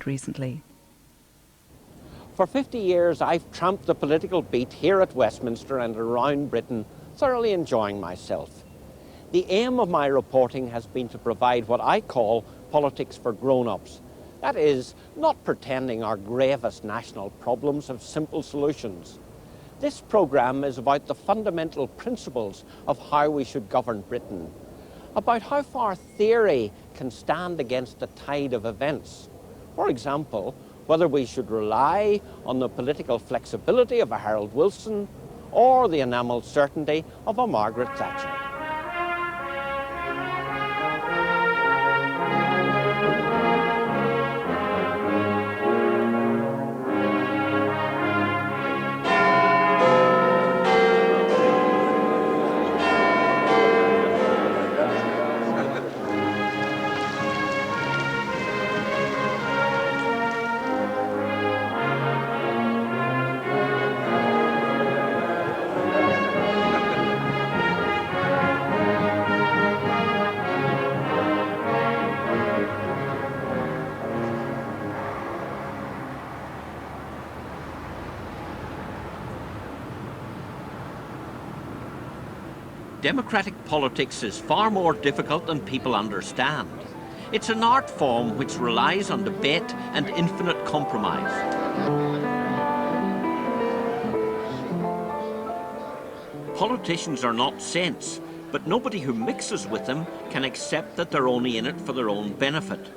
said recently. For 50 years, I've tramped the political beat here at Westminster and around Britain, thoroughly enjoying myself. The aim of my reporting has been to provide what I call politics for grown-ups. That is, not pretending our gravest national problems have simple solutions. This programme is about the fundamental principles of how we should govern Britain, about how far theory can stand against the tide of events. For example, whether we should rely on the political flexibility of a Harold Wilson or the enamelled certainty of a Margaret Thatcher. Democratic politics is far more difficult than people understand. It's an art form which relies on debate and infinite compromise. Politicians are not saints, but nobody who mixes with them can accept that they're only in it for their own benefit.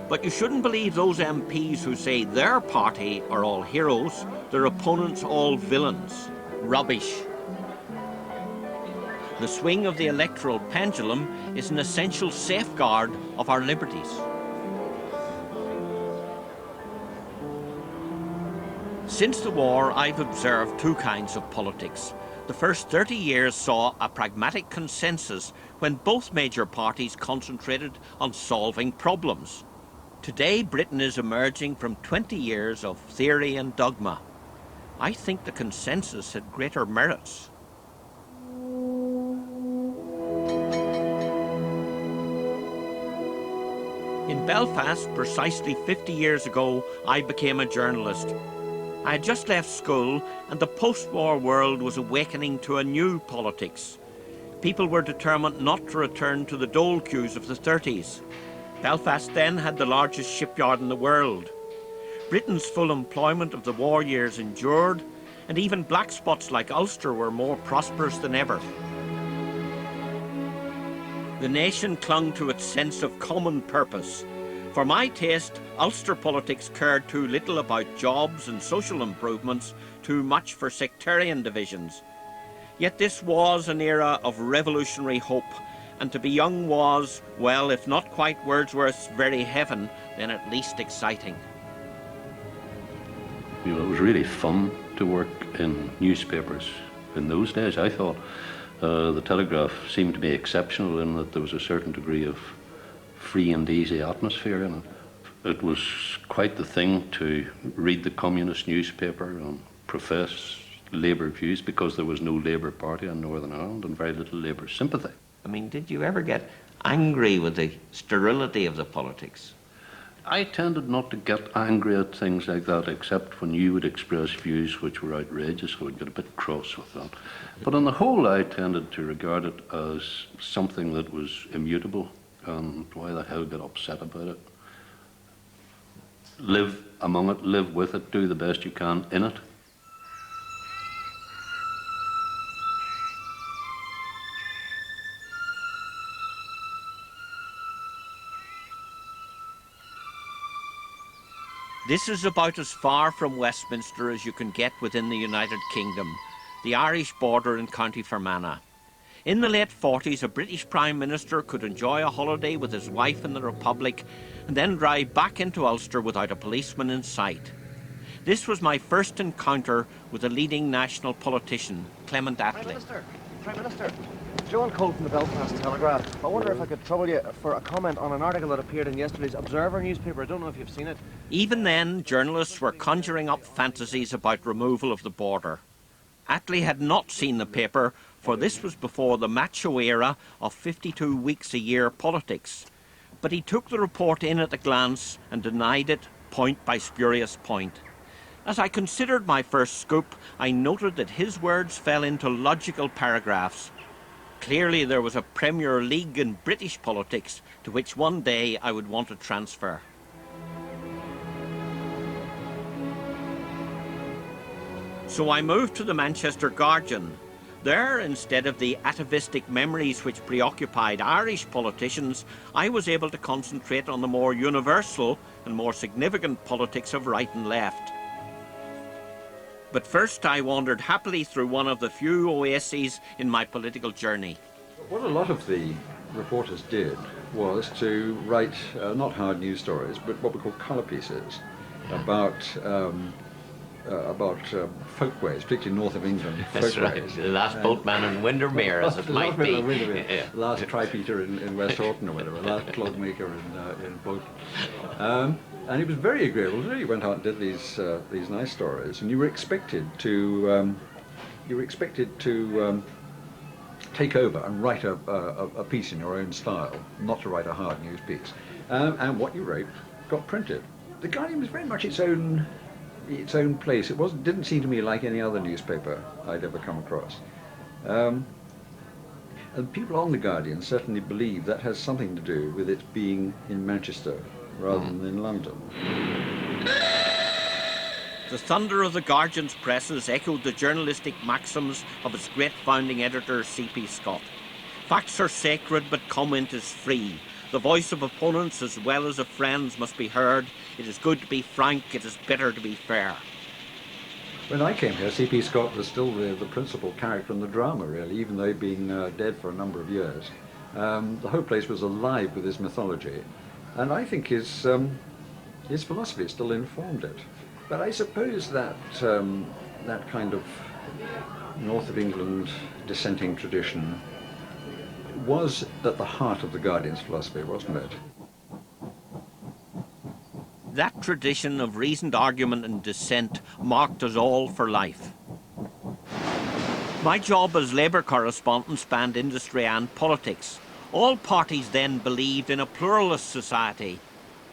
But you shouldn't believe those MPs who say their party are all heroes, their opponents all villains. Rubbish. The swing of the electoral pendulum is an essential safeguard of our liberties. Since the war, I've observed two kinds of politics. The first 30 years saw a pragmatic consensus when both major parties concentrated on solving problems. Today, Britain is emerging from 20 years of theory and dogma. I think the consensus had greater merits. In Belfast, precisely 50 years ago, I became a journalist. I had just left school and the post-war world was awakening to a new politics. People were determined not to return to the dole queues of the 30s. Belfast then had the largest shipyard in the world. Britain's full employment of the war years endured, and even black spots like Ulster were more prosperous than ever. The nation clung to its sense of common purpose. For my taste, Ulster politics cared too little about jobs and social improvements, too much for sectarian divisions. Yet this was an era of revolutionary hope, and to be young was, well, if not quite Wordsworth's very heaven, then at least exciting. You know, it was really fun to work in newspapers in those days, I thought. The Telegraph seemed to be exceptional in that there was a certain degree of free and easy atmosphere in it. It was quite the thing to read the communist newspaper and profess Labour views because there was no Labour Party in Northern Ireland and very little Labour sympathy. I mean, did you ever get angry with the sterility of the politics? I tended not to get angry at things like that, except when you would express views which were outrageous, so I'd get a bit cross with that. But on the whole, I tended to regard it as something that was immutable, and why the hell get upset about it? Live among it, live with it, do the best you can in it. This is about as far from Westminster as you can get within the United Kingdom, the Irish border in County Fermanagh. In the late 40s, a British Prime Minister could enjoy a holiday with his wife in the Republic and then drive back into Ulster without a policeman in sight. This was my first encounter with a leading national politician, Clement Attlee. Prime Minister, John Cole from the Belfast Telegraph. I wonder if I could trouble you for a comment on an article that appeared in yesterday's Observer newspaper. I don't know if you've seen it. Even then, journalists were conjuring up fantasies about removal of the border. Attlee had not seen the paper, for this was before the macho era of 52 weeks a year politics. But he took the report in at a glance and denied it point by spurious point. As I considered my first scoop, I noted that his words fell into logical paragraphs. Clearly there was a Premier League in British politics to which one day I would want to transfer. So I moved to the Manchester Guardian. There, instead of the atavistic memories which preoccupied Irish politicians, I was able to concentrate on the more universal and more significant politics of right and left. But first I wandered happily through one of the few oases in my political journey. What a lot of the reporters did was to write not hard news stories, but what we call colour pieces about folkways, particularly north of England. That's right. The last boatman in Windermere, as it might be. Yeah. Last tripeter in West Horton or whatever, last clogmaker in Bolton. And he was very agreeable. He went out and did these nice stories, and you were expected to take over and write a piece in your own style, not to write a hard news piece. And what you wrote got printed. The Guardian was very much its own place. It didn't seem to me like any other newspaper I'd ever come across. And people on the Guardian certainly believe that has something to do with it being in Manchester rather than in London. The thunder of the Guardian's presses echoed the journalistic maxims of its great founding editor, C.P. Scott. Facts are sacred, but comment is free. The voice of opponents as well as of friends must be heard. It is good to be frank, it is better to be fair. When I came here, C.P. Scott was still the principal character in the drama, really, even though he'd been dead for a number of years. The whole place was alive with his mythology, and I think his philosophy still informed it. But I suppose that that kind of north of England dissenting tradition was at the heart of the Guardian's philosophy, wasn't it? That tradition of reasoned argument and dissent marked us all for life. My job as Labour correspondent spanned industry and politics. All parties then believed in a pluralist society.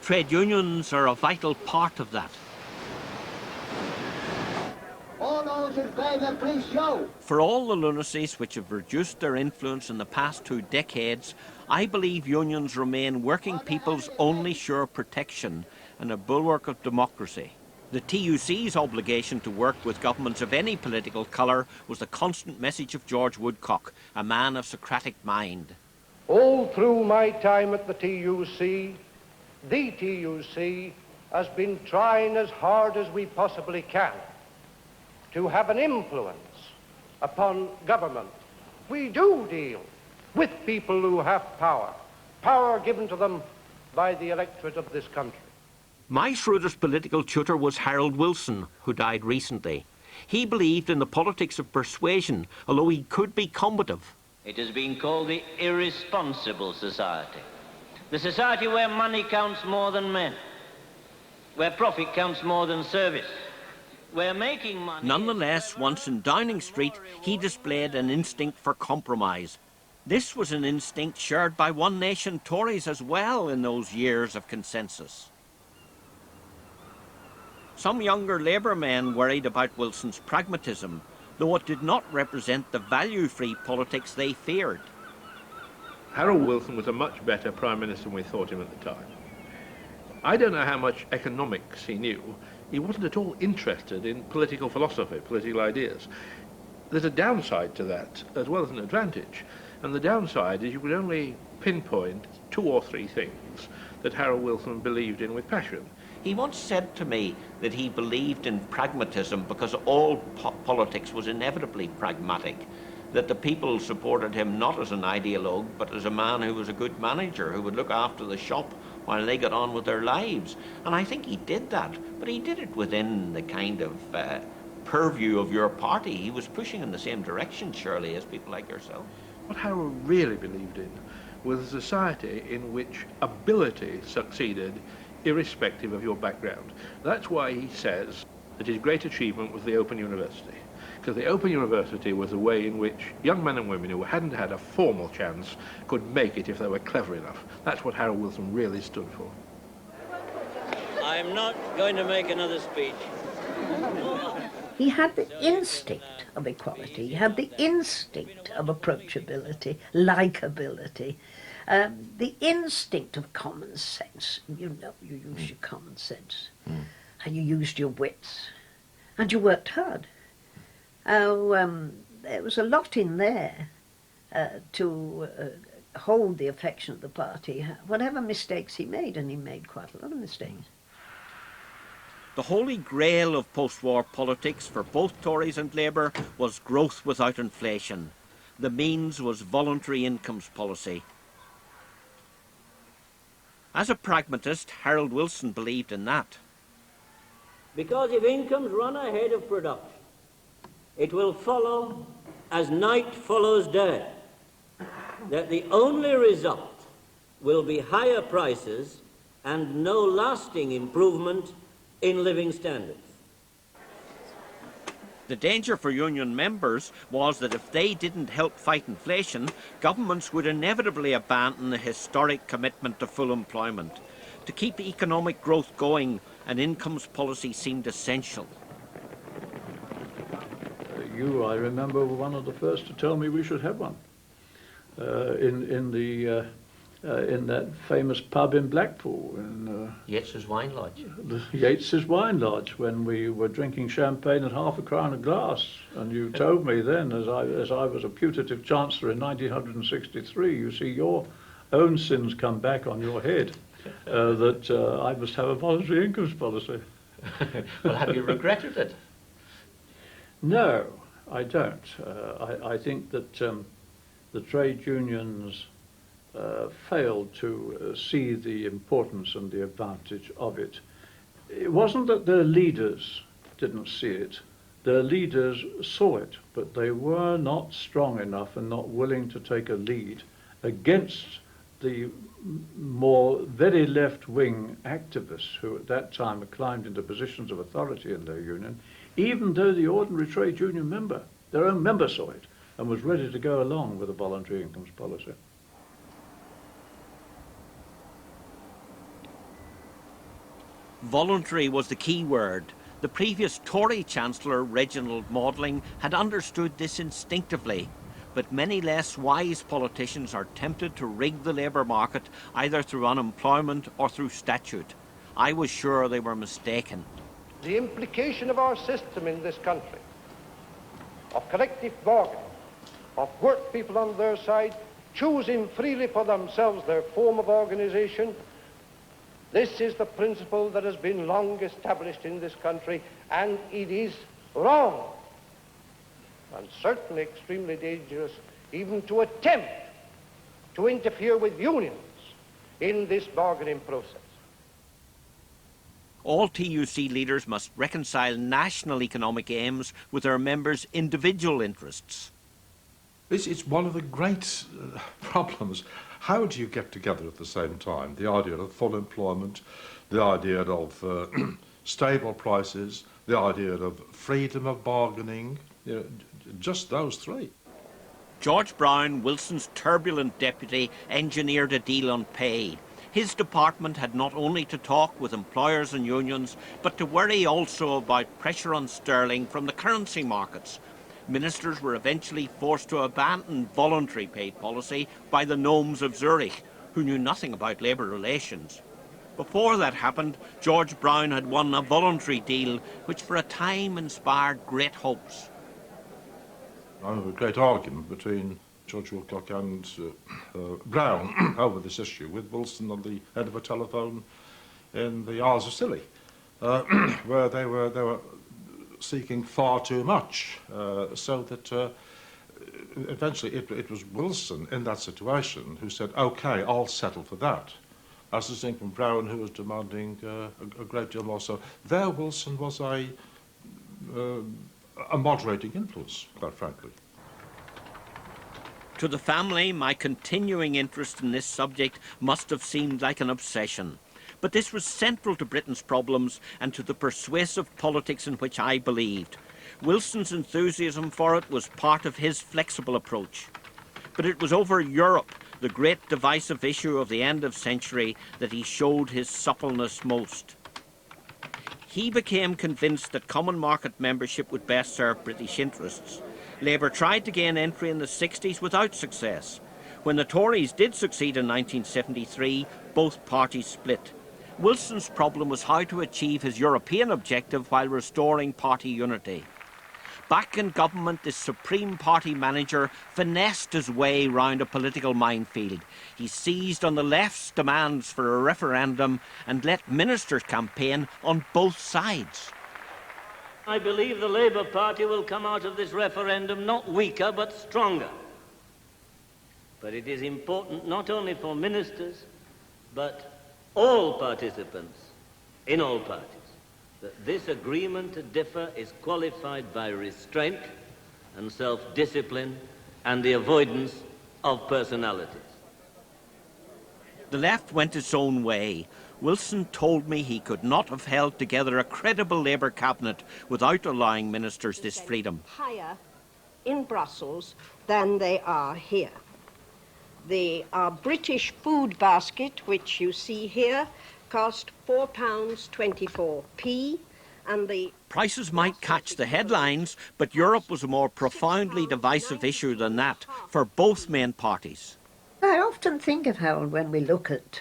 Trade unions are a vital part of that. All those in favour, please show. For all the lunacies which have reduced their influence in the past 2 decades, I believe unions remain working people's only sure protection and a bulwark of democracy. The TUC's obligation to work with governments of any political colour was the constant message of George Woodcock, a man of Socratic mind. All through my time at the TUC has been trying as hard as we possibly can to have an influence upon government. We do deal with people who have power given to them by the electorate of this country. My shrewdest political tutor was Harold Wilson, who died recently. He believed in the politics of persuasion, although he could be combative. It has been called the irresponsible society. The society where money counts more than men, where profit counts more than service. We're making money. Nonetheless, once in Downing Street, he displayed an instinct for compromise. This was an instinct shared by One Nation Tories as well in those years of consensus. Some younger Labour men worried about Wilson's pragmatism, though it did not represent the value-free politics they feared. Harold Wilson was a much better Prime Minister than we thought him at the time. I don't know how much economics he knew. He wasn't at all interested in political philosophy, political ideas. There's a downside to that as well as an advantage. And the downside is you could only pinpoint 2 or 3 things that Harold Wilson believed in with passion. He once said to me that he believed in pragmatism because all politics was inevitably pragmatic, that the people supported him not as an ideologue, but as a man who was a good manager, who would look after the shop while they got on with their lives. And I think he did that, but he did it within the kind of purview of your party. He was pushing in the same direction, surely, as people like yourself. What Harold really believed in was a society in which ability succeeded irrespective of your background. That's why he says that his great achievement was the Open University, because the Open University was a way in which young men and women who hadn't had a formal chance could make it if they were clever enough. That's what Harold Wilson really stood for. I I'm not going to make another speech. He had the instinct of equality. He had the instinct of approachability, likability, the instinct of common sense. You know, you used your common sense, and you used your wits, and you worked hard. There was a lot in there to hold the affection of the party, whatever mistakes he made, and he made quite a lot of mistakes. The holy grail of post-war politics for both Tories and Labour was growth without inflation. The means was voluntary incomes policy. As a pragmatist, Harold Wilson believed in that. Because if incomes run ahead of production, it will follow, as night follows day, that the only result will be higher prices and no lasting improvement in living standards. The danger for union members was that if they didn't help fight inflation, governments would inevitably abandon the historic commitment to full employment. To keep economic growth going, an incomes policy seemed essential. I remember, were one of the first to tell me we should have one. In that famous pub in Blackpool. Yates's Wine Lodge. Yates's Wine Lodge, when we were drinking champagne at £0.50 a glass. And you told me then, as I was a putative chancellor in 1963, you see your own sins come back on your head, that I must have a voluntary incomes policy. Well, have you regretted it? No, I don't. I think that the trade unions failed to see the importance and the advantage of it. It wasn't that their leaders didn't see it. Their leaders saw it, but they were not strong enough and not willing to take a lead against the more very left-wing activists who at that time had climbed into positions of authority in their union, even though the ordinary trade union member, their own member, saw it and was ready to go along with a voluntary incomes policy. Voluntary was the key word. The previous Tory Chancellor, Reginald Maudling, had understood this instinctively, but many less wise politicians are tempted to rig the labour market either through unemployment or through statute. I was sure they were mistaken. The implication of our system in this country, of collective bargaining, of work people on their side, choosing freely for themselves their form of organisation, this is the principle that has been long established in this country, and it is wrong, and certainly extremely dangerous even to attempt to interfere with unions in this bargaining process. All TUC leaders must reconcile national economic aims with their members' individual interests. It's one of the great problems. How do you get together at the same time? The idea of full employment, the idea of stable prices, the idea of freedom of bargaining, just those three. George Brown, Wilson's turbulent deputy, engineered a deal on pay. His department had not only to talk with employers and unions, but to worry also about pressure on sterling from the currency markets. Ministers were eventually forced to abandon voluntary pay policy by the gnomes of Zurich, who knew nothing about labour relations. Before that happened, George Brown had won a voluntary deal, which for a time inspired great hopes. I have a great argument between George Wilcock and Brown over this issue, with Wilson on the end of a telephone in the Isles of Scilly, where they were seeking far too much, so that eventually it was Wilson in that situation who said, OK, I'll settle for that, as distinct from Brown, who was demanding a great deal more. So there Wilson was a moderating influence, quite frankly. To the family, my continuing interest in this subject must have seemed like an obsession. But this was central to Britain's problems and to the persuasive politics in which I believed. Wilson's enthusiasm for it was part of his flexible approach. But it was over Europe, the great divisive issue of the end of century, that he showed his suppleness most. He became convinced that common market membership would best serve British interests. Labour tried to gain entry in the 60s without success. When the Tories did succeed in 1973, both parties split. Wilson's problem was how to achieve his European objective while restoring party unity. Back in government, this Supreme Party manager finessed his way round a political minefield. He seized on the left's demands for a referendum and let ministers campaign on both sides. I believe the Labour Party will come out of this referendum not weaker but stronger. But it is important not only for ministers but all participants in all parties that this agreement to differ is qualified by restraint and self-discipline and the avoidance of personalities. The left went its own way. Wilson told me he could not have held together a credible Labour cabinet without allowing ministers this freedom. Higher in Brussels than they are here. The British food basket, which you see here, cost £4.24, and the prices might catch the headlines, but Europe was a more profoundly divisive issue than that for both main parties. I often think of how when we look at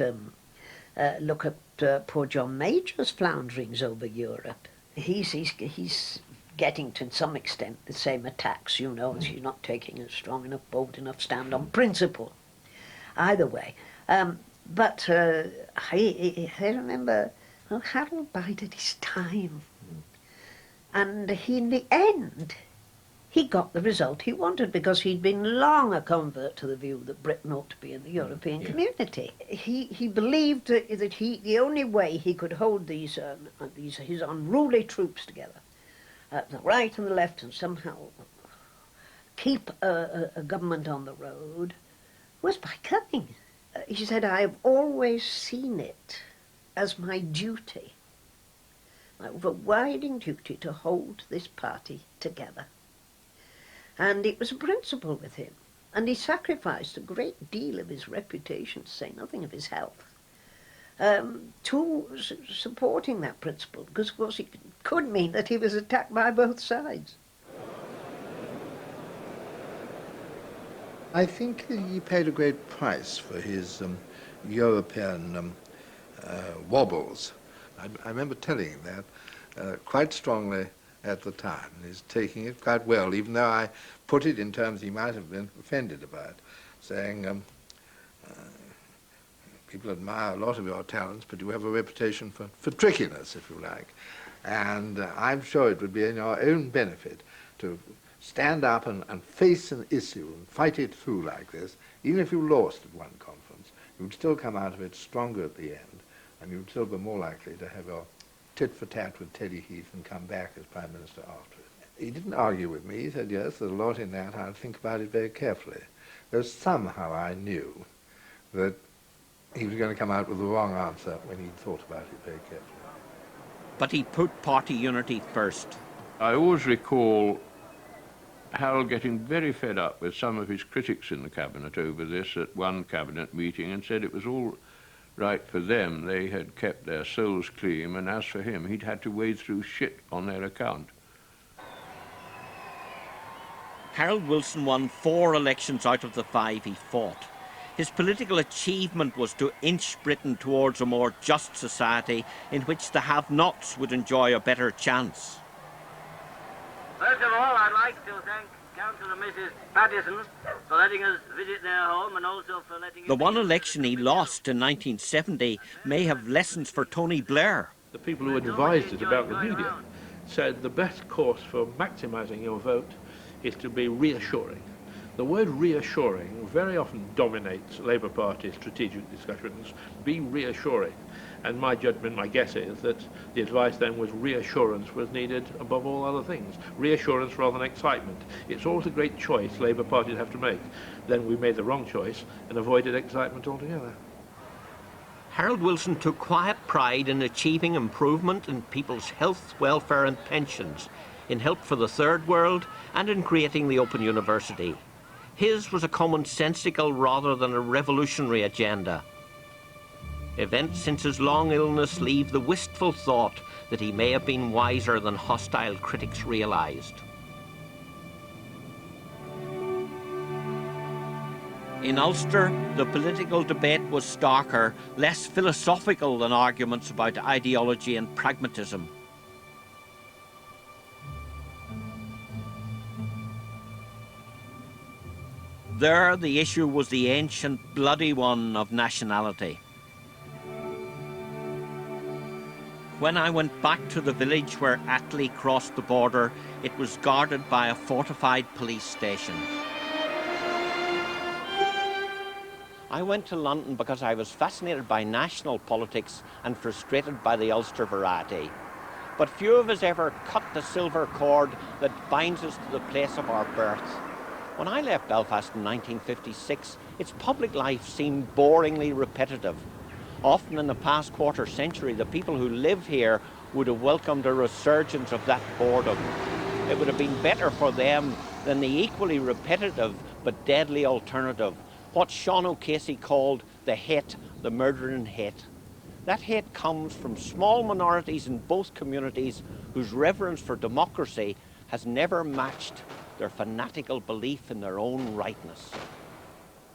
poor John Major's flounderings over Europe, he's getting to some extent the same attacks, you know, as he's not taking a strong enough, bold enough stand on principle. Either way. But I remember, well, Harold bided his time. And in the end, he got the result he wanted because he'd been long a convert to the view that Britain ought to be in the European community. He believed that the only way he could hold his unruly troops together, the right and the left, and somehow keep a government on the road, was by coming. He said, I have always seen it as my duty, my overriding duty, to hold this party together. And it was a principle with him. And he sacrificed a great deal of his reputation, to say nothing of his health, to supporting that principle, because of course it could mean that he was attacked by both sides. I think he paid a great price for his European wobbles. I remember telling him that quite strongly at the time. He's taking it quite well, even though I put it in terms he might have been offended about, saying, people admire a lot of your talents, but you have a reputation for trickiness, if you like. And I'm sure it would be in your own benefit to stand up and face an issue and fight it through like this. Even if you lost at one conference, you'd still come out of it stronger at the end, and you'd still be more likely to have your tit-for-tat with Teddy Heath and come back as Prime Minister after it. He didn't argue with me. He said, yes, there's a lot in that. I'll think about it very carefully. Though somehow I knew that he was going to come out with the wrong answer when he thought about it very carefully. But he put party unity first. I always recall Harold getting very fed up with some of his critics in the cabinet over this at one cabinet meeting, and said it was all right for them. They had kept their souls clean, and as for him, he'd had to wade through shit on their account. Harold Wilson won 4 elections out of the 5 he fought. His political achievement was to inch Britain towards a more just society in which the have-nots would enjoy a better chance. First of all, I'd like to thank Councillor Mrs. Pattison for letting us visit their home, and also for letting The one election he lost in 1970 may have lessons for Tony Blair. The people who advised it about the media said the best course for maximising your vote is to be reassuring. The word reassuring very often dominates Labour Party strategic discussions. Be reassuring. And my judgment, my guess is that the advice then was reassurance was needed above all other things. Reassurance rather than excitement. It's always a great choice Labour parties have to make. Then we made the wrong choice and avoided excitement altogether. Harold Wilson took quiet pride in achieving improvement in people's health, welfare and pensions, in help for the Third World and in creating the Open University. His was a commonsensical rather than a revolutionary agenda. Events since his long illness leave the wistful thought that he may have been wiser than hostile critics realised. In Ulster, the political debate was starker, less philosophical than arguments about ideology and pragmatism. There, the issue was the ancient, bloody one of nationality. When I went back to the village where Attlee crossed the border, it was guarded by a fortified police station. I went to London because I was fascinated by national politics and frustrated by the Ulster variety. But few of us ever cut the silver cord that binds us to the place of our birth. When I left Belfast in 1956, its public life seemed boringly repetitive. Often in the past quarter century, the people who live here would have welcomed a resurgence of that boredom. It would have been better for them than the equally repetitive but deadly alternative, what Sean O'Casey called the hate, the murdering hate. That hate comes from small minorities in both communities whose reverence for democracy has never matched their fanatical belief in their own rightness.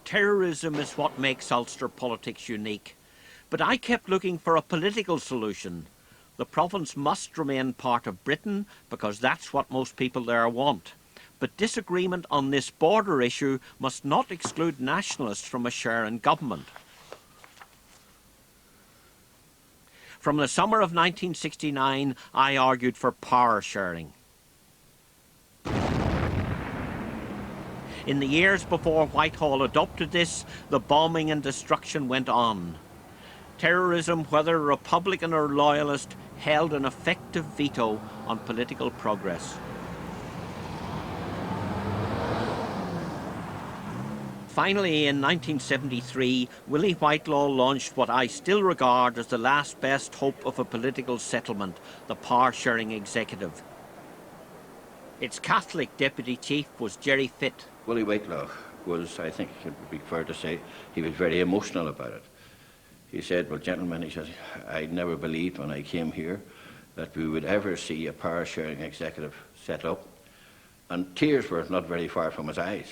Terrorism is what makes Ulster politics unique. But I kept looking for a political solution. The province must remain part of Britain because that's what most people there want. But disagreement on this border issue must not exclude nationalists from a share in government. From the summer of 1969, I argued for power sharing. In the years before Whitehall adopted this, the bombing and destruction went on. Terrorism, whether Republican or Loyalist, held an effective veto on political progress. Finally, in 1973, Willie Whitelaw launched what I still regard as the last best hope of a political settlement, the power-sharing executive. Its Catholic deputy chief was Jerry Fitt. Willie Whitelaw was, I think it would be fair to say, he was very emotional about it. He said, well, gentlemen, he said, I never believed when I came here that we would ever see a power-sharing executive set up. And tears were not very far from his eyes.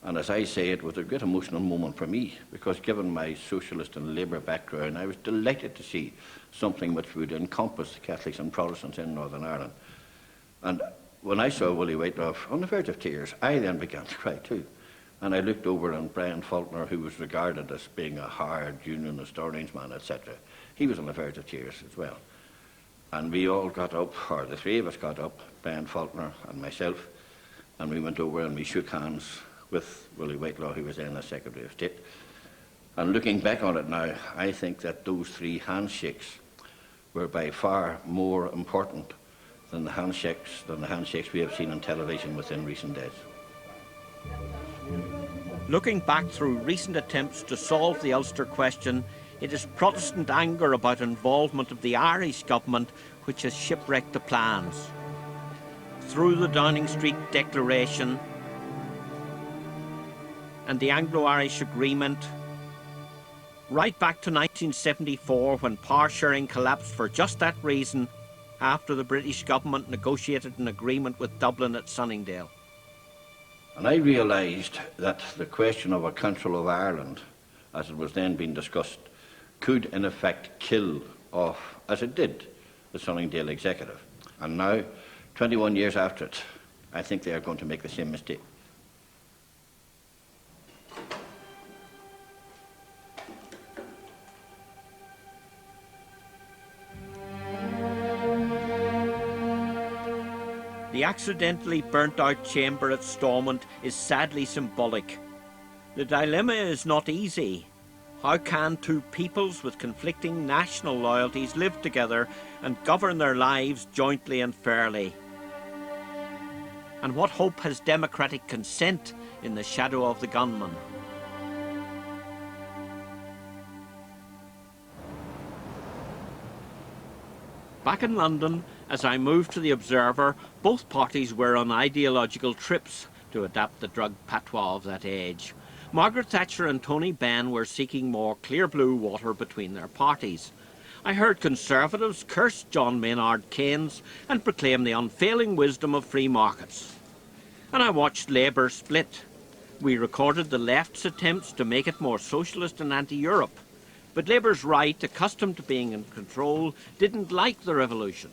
And as I say, it was a great emotional moment for me, because given my socialist and Labour background, I was delighted to see something which would encompass Catholics and Protestants in Northern Ireland. And when I saw Willie Whitelaw on the verge of tears, I then began to cry too. And I looked over on Brian Faulkner, who was regarded as being a hard unionist orange man, etc. He was on the verge of tears as well. And we all got up, or the three of us got up, Brian Faulkner and myself, and we went over and we shook hands with Willie Whitelaw, who was then the Secretary of State. And looking back on it now, I think that those three handshakes were by far more important than the handshakes we have seen on television within recent days. Looking back through recent attempts to solve the Ulster question, it is Protestant anger about involvement of the Irish government which has shipwrecked the plans. Through the Downing Street Declaration and the Anglo-Irish Agreement, right back to 1974 when power sharing collapsed for just that reason after the British government negotiated an agreement with Dublin at Sunningdale. And I realised that the question of a Council of Ireland, as it was then being discussed, could in effect kill off, as it did, the Sunningdale executive. And now, 21 years after it, I think they are going to make the same mistake. The accidentally burnt-out chamber at Stormont is sadly symbolic. The dilemma is not easy. How can two peoples with conflicting national loyalties live together and govern their lives jointly and fairly? And what hope has democratic consent in the shadow of the gunman? Back in London, as I moved to the Observer, both parties were on ideological trips, to adapt the drug patois of that age. Margaret Thatcher and Tony Benn were seeking more clear blue water between their parties. I heard Conservatives curse John Maynard Keynes and proclaim the unfailing wisdom of free markets. And I watched Labour split. We recorded the left's attempts to make it more socialist and anti-Europe. But Labour's right, accustomed to being in control, didn't like the revolution.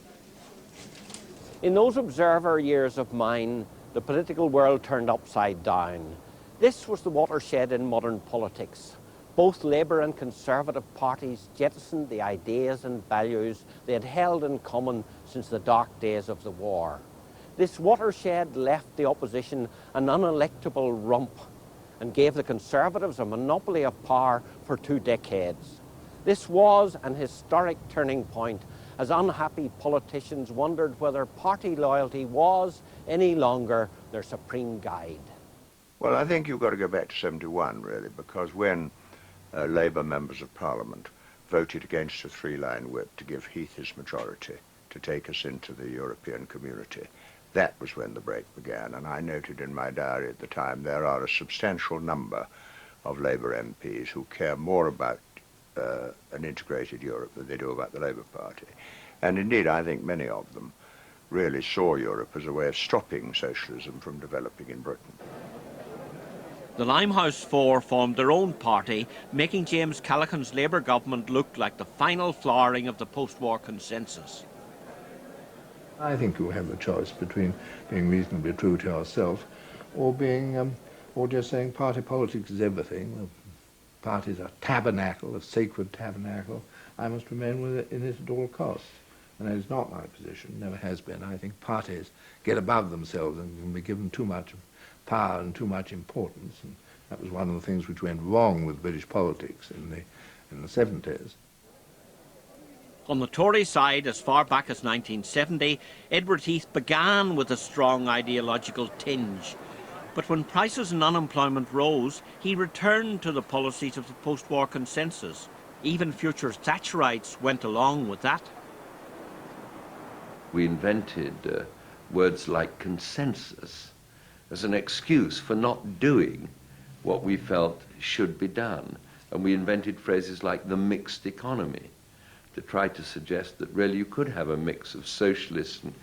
In those observer years of mine, the political world turned upside down. This was the watershed in modern politics. Both Labour and Conservative parties jettisoned the ideas and values they had held in common since the dark days of the war. This watershed left the opposition an unelectable rump and gave the Conservatives a monopoly of power for 2 decades. This was an historic turning point as unhappy politicians wondered whether party loyalty was any longer their supreme guide. Well, I think you've got to go back to 71, really, because when Labour members of Parliament voted against a 3-line whip to give Heath his majority to take us into the European community, that was when the break began. And I noted in my diary at the time there are a substantial number of Labour MPs who care more about an integrated Europe than they do about the Labour Party. And indeed, I think many of them really saw Europe as a way of stopping socialism from developing in Britain. The Limehouse Four formed their own party, making James Callaghan's Labour government look like the final flowering of the post-war consensus. I think you have a choice between being reasonably true to yourself or being, or just saying party politics is everything. The party's a tabernacle, a sacred tabernacle. I must remain in it at all costs. And that is not my position, never has been. I think parties get above themselves and can be given too much power and too much importance. And that was one of the things which went wrong with British politics in the 70s. On the Tory side, as far back as 1970, Edward Heath began with a strong ideological tinge. But when prices and unemployment rose, he returned to the policies of the post-war consensus. Even future Thatcherites went along with that. We invented words like consensus as an excuse for not doing what we felt should be done. And we invented phrases like the mixed economy to try to suggest that really you could have a mix of socialism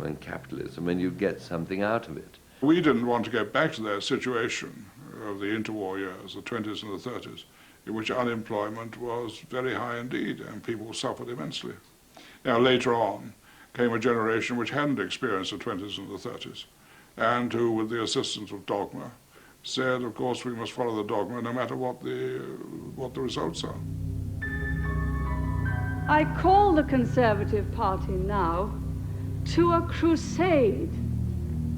and capitalism and you'd get something out of it. We didn't want to go back to that situation of the interwar years, the 20s and the 30s, in which unemployment was very high indeed and people suffered immensely. Now later on came a generation which hadn't experienced the 20s and the 30s and who, with the assistance of dogma, said, of course, we must follow the dogma no matter what the results are. I call the Conservative Party now to a crusade,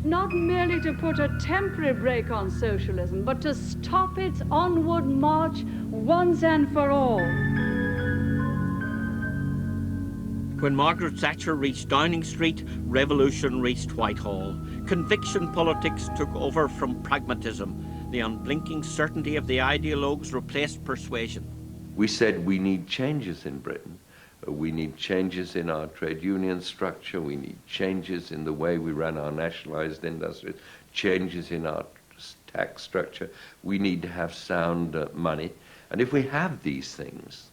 not merely to put a temporary brake on socialism, but to stop its onward march once and for all. When Margaret Thatcher reached Downing Street, revolution reached Whitehall. Conviction politics took over from pragmatism. The unblinking certainty of the ideologues replaced persuasion. We said we need changes in Britain. We need changes in our trade union structure. We need changes in the way we run our nationalized industries, changes in our tax structure. We need to have sound money. And if we have these things,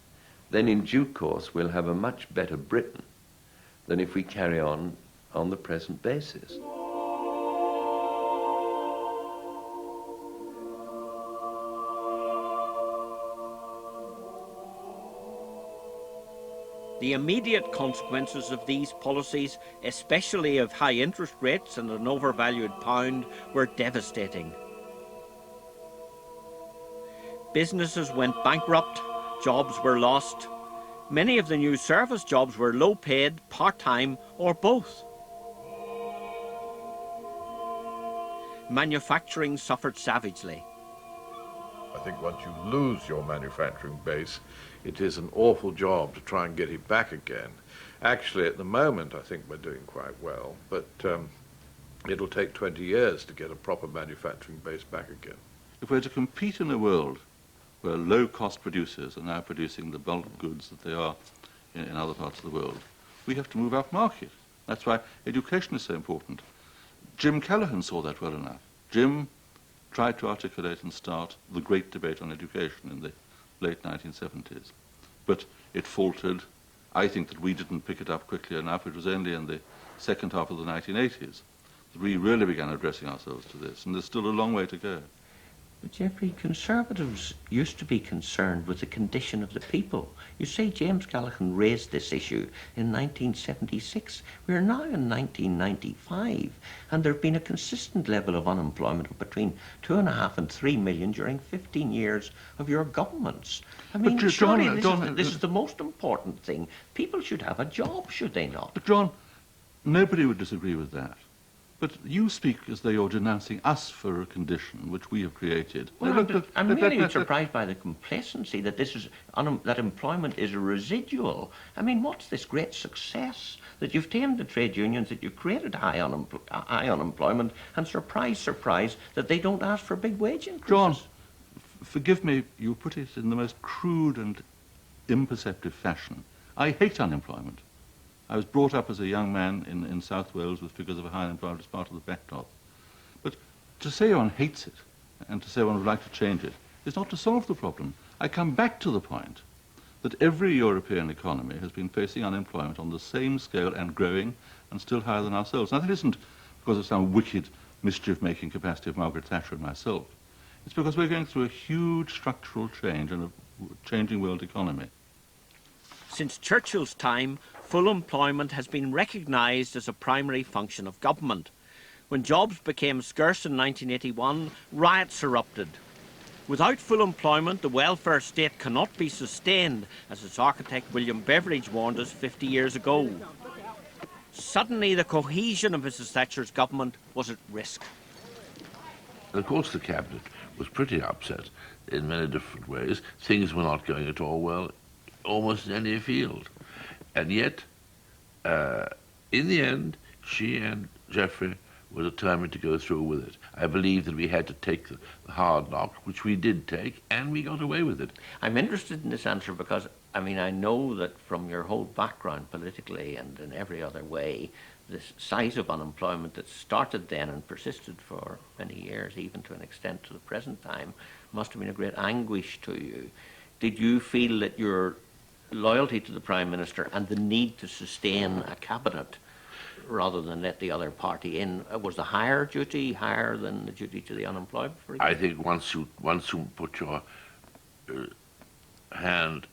then in due course we'll have a much better Britain than if we carry on the present basis. The immediate consequences of these policies, especially of high interest rates and an overvalued pound, were devastating. Businesses went bankrupt, jobs were lost. Many of the new service jobs were low-paid, part-time, or both. Manufacturing suffered savagely. I think once you lose your manufacturing base, it is an awful job to try and get it back again. Actually, at the moment, I think we're doing quite well, but it'll take 20 years to get a proper manufacturing base back again. If we're to compete in a world where low-cost producers are now producing the bulk goods that they are in other parts of the world, we have to move up market. That's why education is so important. Jim Callaghan saw that well enough. Jim tried to articulate and start the great debate on education in the late 1970s. But it faltered. I think that we didn't pick it up quickly enough. It was only in the second half of the 1980s that we really began addressing ourselves to this, and there's still a long way to go. But Geoffrey, Conservatives used to be concerned with the condition of the people. You say James Callaghan raised this issue in 1976. We're now in 1995, and there have been a consistent level of unemployment of between 2.5 and 3 million during 15 years of your governments. I mean, surely this is the most important thing. People should have a job, should they not? But John, nobody would disagree with that. But you speak as though you're denouncing us for a condition which we have created. Well, I'm really surprised by the complacency that that employment is a residual. I mean, what's this great success that you've tamed the trade unions, that you've created high unemployment, and surprise, surprise, that they don't ask for big wage increases? John, forgive me, you put it in the most crude and imperceptive fashion. I hate unemployment. I was brought up as a young man in South Wales with figures of a high unemployment as part of the backdrop. But to say one hates it and to say one would like to change it is not to solve the problem. I come back to the point that every European economy has been facing unemployment on the same scale and growing and still higher than ourselves. Now, that isn't because of some wicked mischief-making capacity of Margaret Thatcher and myself. It's because we're going through a huge structural change in a changing world economy. Since Churchill's time, full employment has been recognised as a primary function of government. When jobs became scarce in 1981, riots erupted. Without full employment, the welfare state cannot be sustained, as its architect William Beveridge warned us 50 years ago. Suddenly, the cohesion of Mrs. Thatcher's government was at risk. And of course, the cabinet was pretty upset in many different ways. Things were not going at all well, almost in any field. And yet, in the end, she and Geoffrey were determined to go through with it. I believe that we had to take the hard knock, which we did take, and we got away with it. I'm interested in this answer because, I mean, I know that from your whole background politically and in every other way, this size of unemployment that started then and persisted for many years, even to an extent to the present time, must have been a great anguish to you. Did you feel that your loyalty to the Prime Minister and the need to sustain a cabinet rather than let the other party in was the higher duty, higher than the duty to the unemployed? I think once you put your hand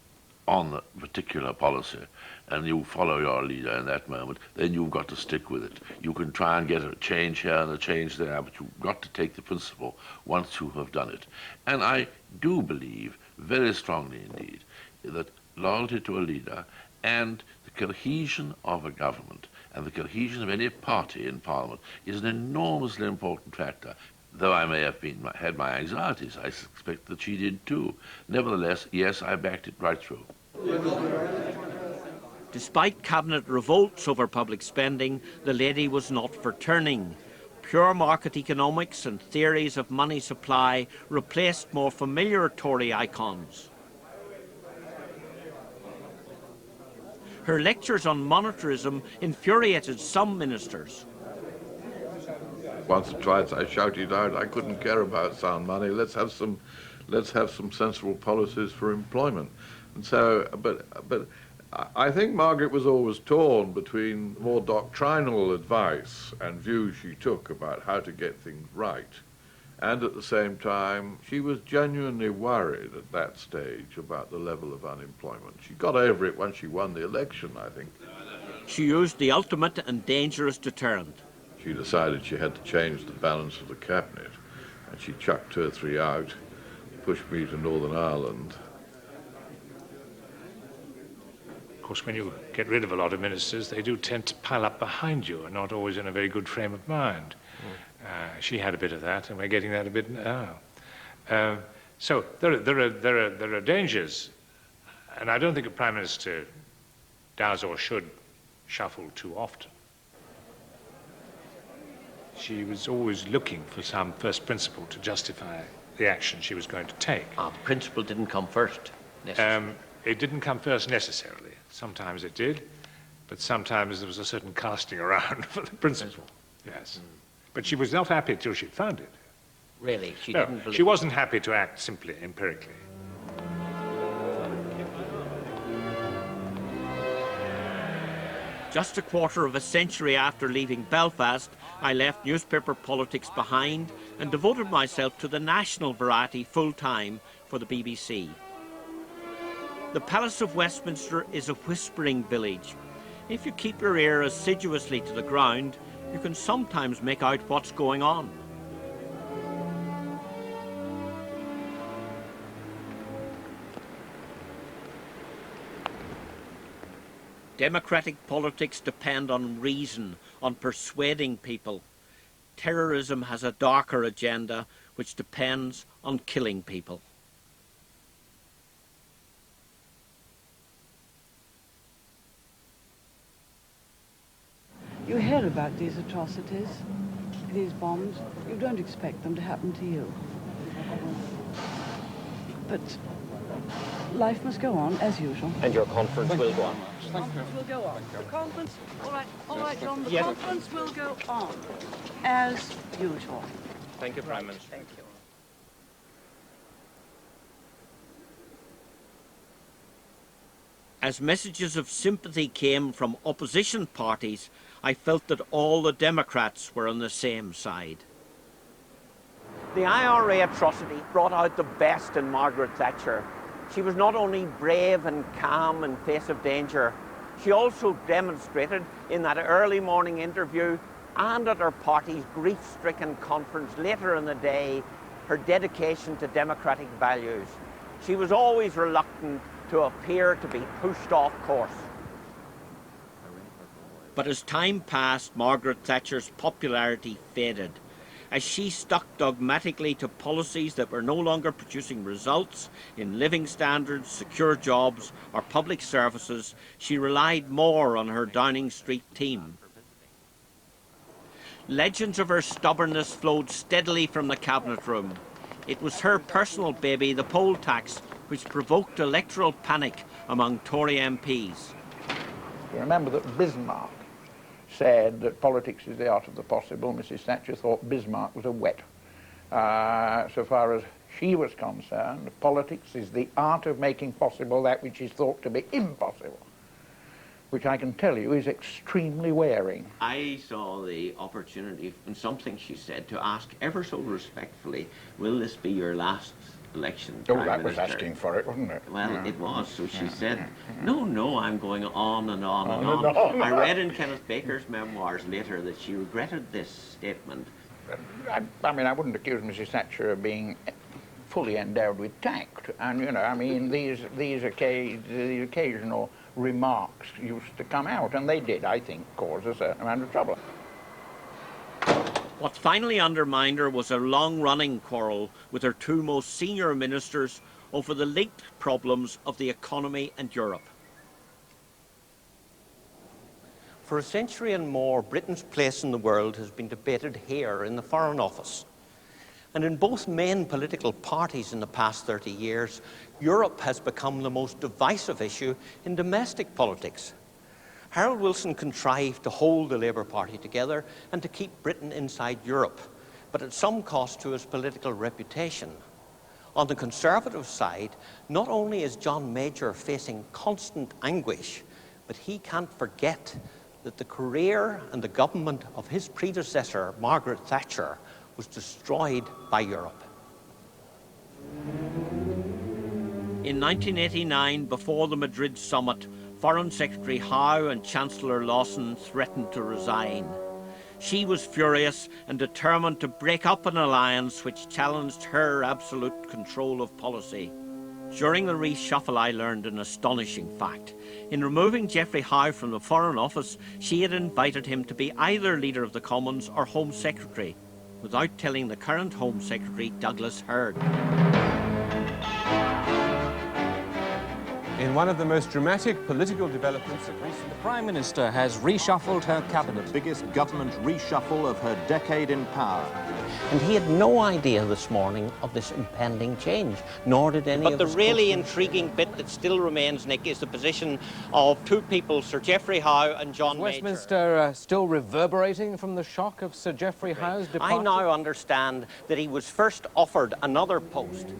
on the particular policy and you follow your leader in that moment, then you've got to stick with it. You can try and get a change here and a change there, but you've got to take the principle once you have done it. And I do believe very strongly indeed that loyalty to a leader and the cohesion of a government and the cohesion of any party in Parliament is an enormously important factor. Though I may have had my anxieties, I suspect that she did too. Nevertheless, yes, I backed it right through. Despite cabinet revolts over public spending, the lady was not for turning. Pure market economics and theories of money supply replaced more familiar Tory icons. Her lectures on monetarism infuriated some ministers. Once or twice I shouted out, I couldn't care about sound money. Let's have some sensible policies for employment. And so, but I think Margaret was always torn between more doctrinal advice and views she took about how to get things right. And at the same time, she was genuinely worried at that stage about the level of unemployment. She got over it when she won the election, I think. She used the ultimate and dangerous deterrent. She decided she had to change the balance of the cabinet, and she chucked 2 or 3 out, pushed me to Northern Ireland. Of course, when you get rid of a lot of ministers, they do tend to pile up behind you and not always in a very good frame of mind. She had a bit of that, and we're getting that a bit now. So there are dangers, and I don't think a Prime Minister does or should shuffle too often. She was always looking for some first principle to justify the action she was going to take. The principle didn't come first, necessarily. It didn't come first necessarily. Sometimes it did, but sometimes there was a certain casting around for the principle. Yes. But she was not happy till she'd found it. really. She No, didn't believe. she wasn't happy to act simply empirically. Just a quarter of a century after leaving Belfast, I left newspaper politics behind and devoted myself to the national variety full-time for the BBC. The Palace of Westminster is a whispering village. If you keep your ear assiduously to the ground, you can sometimes make out what's going on. Democratic politics depend on reason, on persuading people. Terrorism has a darker agenda which depends on killing people. You hear about these atrocities, these bombs. You don't expect them to happen to you. But life must go on, as usual. And your conference will go on. The conference will go on. The conference, all right, John, the Yes. conference will go on, as usual. Thank you, Prime Minister. Thank you. As messages of sympathy came from opposition parties, I felt that all the Democrats were on the same side. The IRA atrocity brought out the best in Margaret Thatcher. She was not only brave and calm in face of danger, she also demonstrated in that early morning interview and at her party's grief-stricken conference later in the day her dedication to democratic values. She was always reluctant to appear to be pushed off course. But as time passed, Margaret Thatcher's popularity faded. As she stuck dogmatically to policies that were no longer producing results in living standards, secure jobs or public services, she relied more on her Downing Street team. Legends of her stubbornness flowed steadily from the cabinet room. It was her personal baby, the poll tax, which provoked electoral panic among Tory MPs. You remember that Bismarck said that politics is the art of the possible. Mrs. Thatcher thought Bismarck was a wet. So far as she was concerned, politics is the art of making possible that which is thought to be impossible, which I can tell you is extremely wearing. I saw the opportunity in something she said to ask ever so respectfully, will this be your last election? Oh, Prime that was Minister? asking for it, wasn't it? Well, Yeah. it was. So she said, no, I'm going on and on and On on. and on. I read in Kenneth Baker's memoirs later that she regretted this statement. I mean, I wouldn't accuse Mrs. Thatcher of being fully endowed with tact. And, you know, I mean, these occasional remarks used to come out, and they did, I think, cause a certain amount of trouble. What finally undermined her was a long-running quarrel with her two most senior ministers over the linked problems of the economy and Europe. For a century and more, Britain's place in the world has been debated here in the Foreign Office. And in both main political parties in the past 30 years, Europe has become the most divisive issue in domestic politics. Harold Wilson contrived to hold the Labour Party together and to keep Britain inside Europe, but at some cost to his political reputation. On the Conservative side, not only is John Major facing constant anguish, but he can't forget that the career and the government of his predecessor, Margaret Thatcher, was destroyed by Europe. In 1989, before the Madrid summit, Foreign Secretary Howe and Chancellor Lawson threatened to resign. She was furious and determined to break up an alliance which challenged her absolute control of policy. During the reshuffle, I learned an astonishing fact. In removing Geoffrey Howe from the Foreign Office, she had invited him to be either Leader of the Commons or Home Secretary, without telling the current Home Secretary, Douglas Hurd. In In one of the most dramatic political developments of recent... The Prime Minister has reshuffled her cabinet. The biggest government reshuffle of her decade in power. And he had no idea this morning of this impending change, nor did any of his... But the really intriguing bit that still remains, Nick, is the position of two people, Sir Geoffrey Howe and John Major. Westminster still reverberating from the shock of Sir Geoffrey Howe's departure? I now understand that he was first offered another post.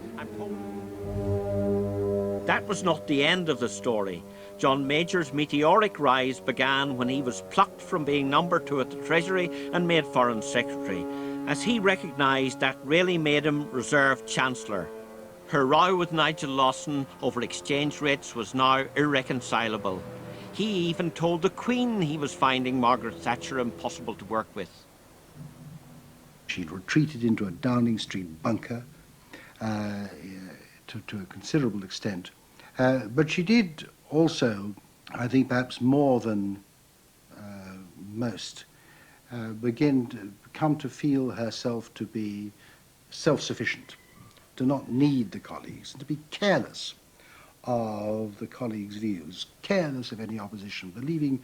That was not the end of the story. John Major's meteoric rise began when he was plucked from being number 2 at the Treasury and made Foreign Secretary, as he recognised that really made him Reserve Chancellor. Her row with Nigel Lawson over exchange rates was now irreconcilable. He even told the Queen he was finding Margaret Thatcher impossible to work with. She'd retreated into a Downing Street bunker to a considerable extent. But she did also, I think perhaps more than most, begin to come to feel herself to be self-sufficient, to not need the colleagues, and to be careless of the colleagues' views, careless of any opposition, believing,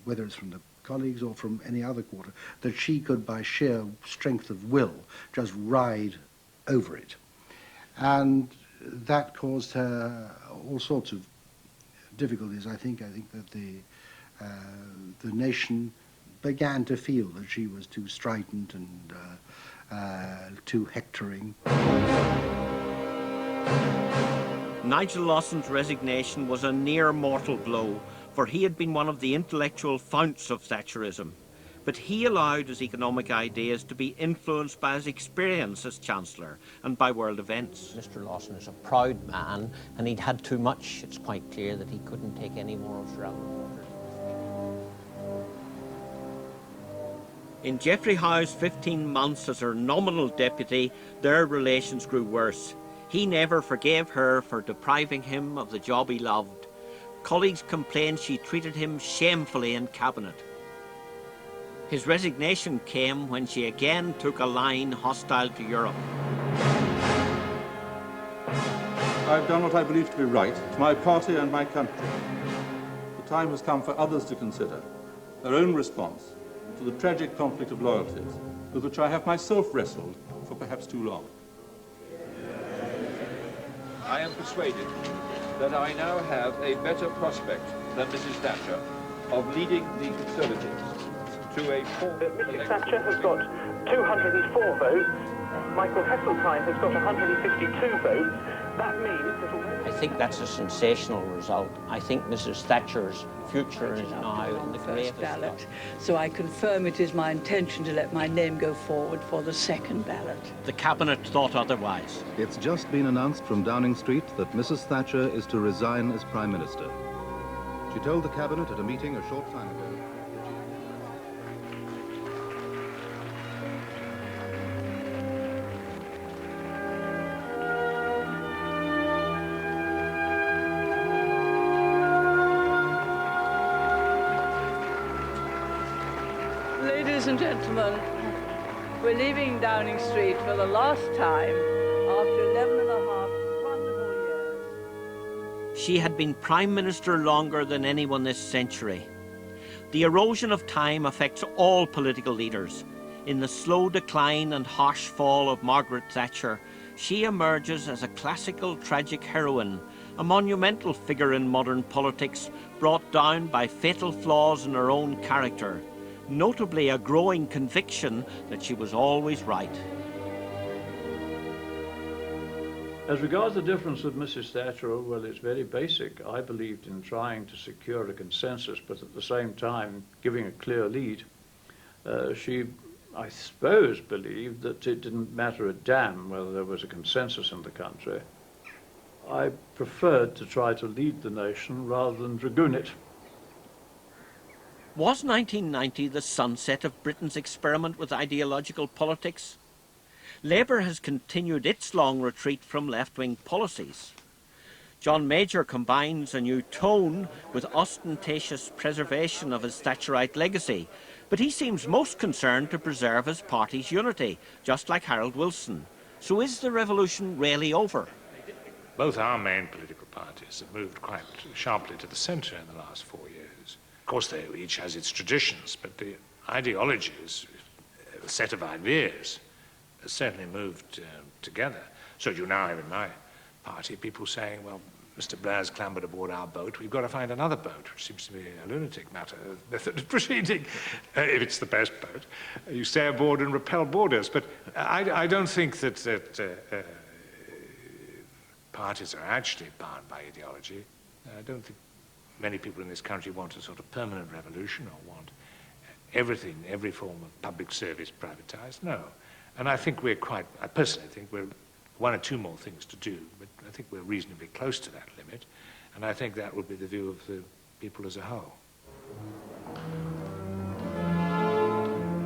whether it's from the colleagues or from any other quarter, that she could, by sheer strength of will, just ride over it. And that caused her all sorts of difficulties. I think that the nation began to feel that she was too strident and too hectoring. Nigel Lawson's resignation was a near mortal blow, for he had been one of the intellectual founts of Thatcherism. But he allowed his economic ideas to be influenced by his experience as Chancellor and by world events. Mr. Lawson is a proud man, and he'd had too much. It's quite clear that he couldn't take any more of surrounding orders. In Geoffrey Howe's 15 months as her nominal deputy, their relations grew worse. He never forgave her for depriving him of the job he loved. Colleagues complained she treated him shamefully in cabinet. His resignation came when she again took a line hostile to Europe. I've done what I believe to be right to my party and my country. The time has come for others to consider their own response to the tragic conflict of loyalties with which I have myself wrestled for perhaps too long. I am persuaded that I now have a better prospect than Mrs. Thatcher of leading the Conservatives to a Mrs. Thatcher has got 204 votes. Michael Heseltine has got 152 votes. That means that... I think that's a sensational result. I think Mrs. Thatcher's future is now in the first ballot. So I confirm it is my intention to let my name go forward for the second ballot. The Cabinet thought otherwise. It's just been announced from Downing Street that Mrs. Thatcher is to resign as Prime Minister. She told the Cabinet at a meeting a short time ago. Ladies and gentlemen, we're leaving Downing Street for the last time after 11 and a half wonderful years. She had been Prime Minister longer than anyone this century. The erosion of time affects all political leaders. In the slow decline and harsh fall of Margaret Thatcher, she emerges as a classical tragic heroine, a monumental figure in modern politics, brought down by fatal flaws in her own character. Notably a growing conviction that she was always right. As regards the difference with Mrs. Thatcher, well, it's very basic. I believed in trying to secure a consensus, but at the same time giving a clear lead. She, I suppose, believed that it didn't matter a damn whether there was a consensus in the country. I preferred to try to lead the nation rather than dragoon it. Was 1990 the sunset of Britain's experiment with ideological politics? Labour has continued its long retreat from left-wing policies. John Major combines a new tone with ostentatious preservation of his Thatcherite legacy, but he seems most concerned to preserve his party's unity, just like Harold Wilson. So is the revolution really over? Both our main political parties have moved quite sharply to the centre in the last 4 years. Of course, they each has its traditions, but the ideologies, a set of ideas, has certainly moved together. So you now have in my party people saying, well, Mr. Blair's clambered aboard our boat, we've got to find another boat, which seems to be a lunatic method of proceeding, if it's the best boat. You stay aboard and repel borders. But I don't think that parties are actually bound by ideology. I don't think many people in this country want a sort of permanent revolution or want everything, every form of public service privatized. No. And I think I personally think we're one or two more things to do, but I think we're reasonably close to that limit, and I think that will be the view of the people as a whole.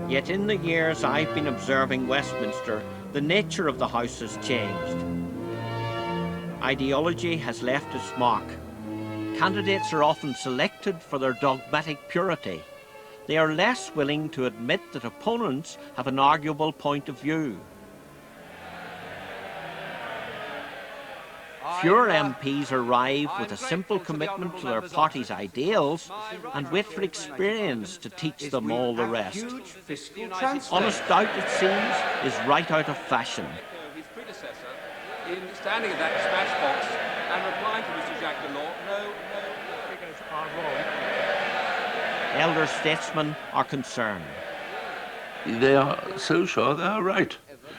Yet in the years I've been observing Westminster, the nature of the House has changed. Ideology has left its mark. Candidates are often selected for their dogmatic purity. They are less willing to admit that opponents have an arguable point of view. Fewer MPs arrive with a simple commitment to their party's ideals and wait for experience to teach them all the rest. Honest doubt, it seems, is right out of fashion. His predecessor, in standing at that smash box and replying to Mr. Jacques Delors, no, figures are wrong. Elder statesmen are concerned. They are so sure they are right.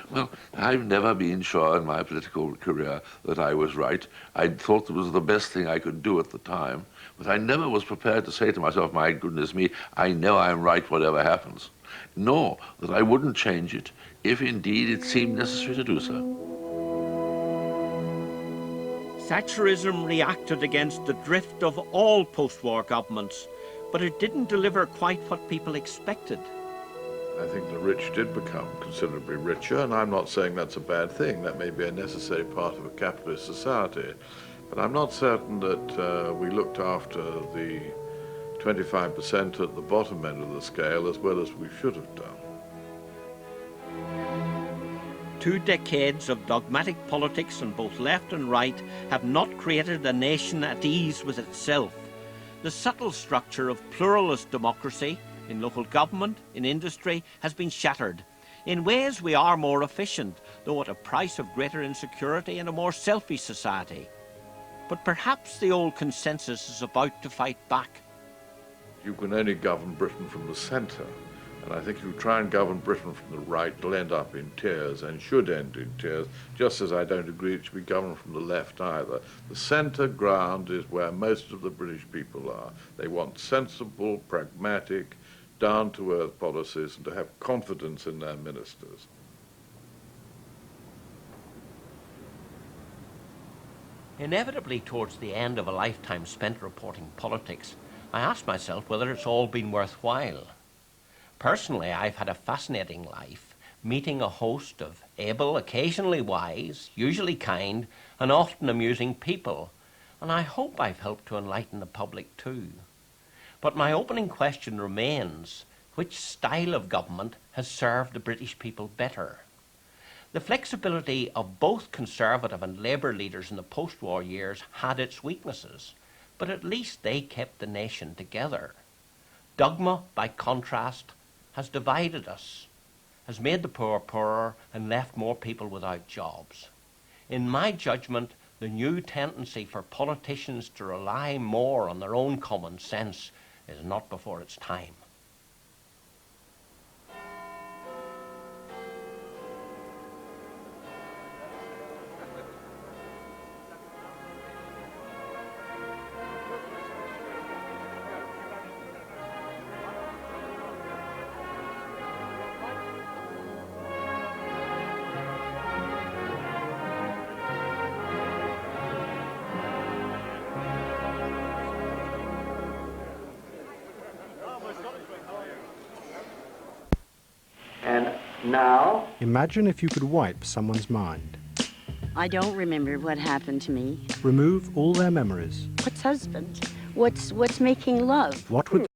Well, I've never been sure in my political career that I was right. I thought it was the best thing I could do at the time, but I never was prepared to say to myself, my goodness me, I know I'm right whatever happens, nor that I wouldn't change it if indeed it seemed necessary to do so. Thatcherism reacted against the drift of all post-war governments, but it didn't deliver quite what people expected. I think the rich did become considerably richer, and I'm not saying that's a bad thing. That may be a necessary part of a capitalist society. But I'm not certain that we looked after the 25% at the bottom end of the scale as well as we should have done. 2 decades of dogmatic politics on both left and right have not created a nation at ease with itself. The subtle structure of pluralist democracy in local government, in industry, has been shattered. In ways we are more efficient, though at a price of greater insecurity and a more selfish society. But perhaps the old consensus is about to fight back. You can only govern Britain from the centre, and I think if you try and govern Britain from the right, it'll end up in tears, and should end in tears, just as I don't agree it should be governed from the left either. The centre ground is where most of the British people are. They want sensible, pragmatic, down-to-earth policies and to have confidence in their ministers. Inevitably, towards the end of a lifetime spent reporting politics, I asked myself whether it's all been worthwhile. Personally, I've had a fascinating life, meeting a host of able, occasionally wise, usually kind, and often amusing people, and I hope I've helped to enlighten the public too. But my opening question remains, which style of government has served the British people better? The flexibility of both Conservative and Labour leaders in the post-war years had its weaknesses, but at least they kept the nation together. Dogma, by contrast, has divided us, has made the poor poorer and left more people without jobs. In my judgment, the new tendency for politicians to rely more on their own common sense is not before its time. Now, imagine if you could wipe someone's mind. I don't remember what happened to me. Remove all their memories. What's husband? What's making love? What would